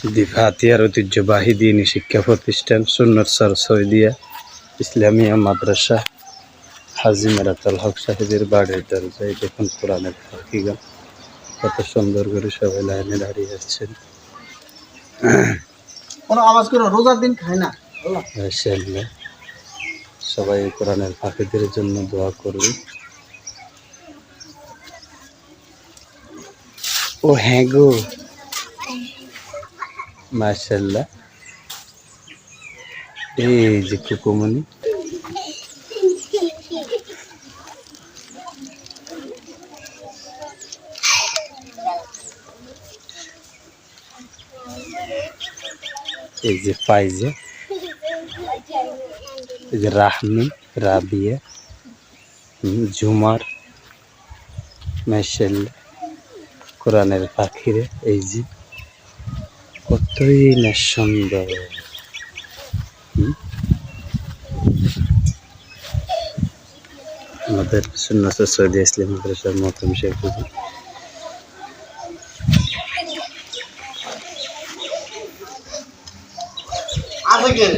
দিঘাতিয়ার ঐতিহ্যবাহী দ্বীনি শিক্ষা প্রতিষ্ঠান সুন্নত সর সৈদিয়া ইসলামিয়া মাদ্রাসা হাজী মেরাতুল হক সাহেবের বাড়ির দরজায় দেখুন কোরআনের পাখিগান কত সুন্দর করে সবাই লাইনে দাঁড়িয়ে আছেন। রোজার দিন খায় না। মাশাআল্লাহ, সবাই কোরআনের পাখিদের জন্য দোয়া করবে। ও হ্যাঁ গো, মাশাআল্লাহ। এই যে কুকুমনি, এই যে ফাইজে, এই যে রাহমি, রাবিয়া, ঝুমার, মাশাআল্লাহ কোরআনের পাখিরে এই যে কতই না সুন্দর। আমাদের সুন্নাত সৌদি ইসলাম মাদ্রাসার মহতরম শেখ হুজুর আছে কে?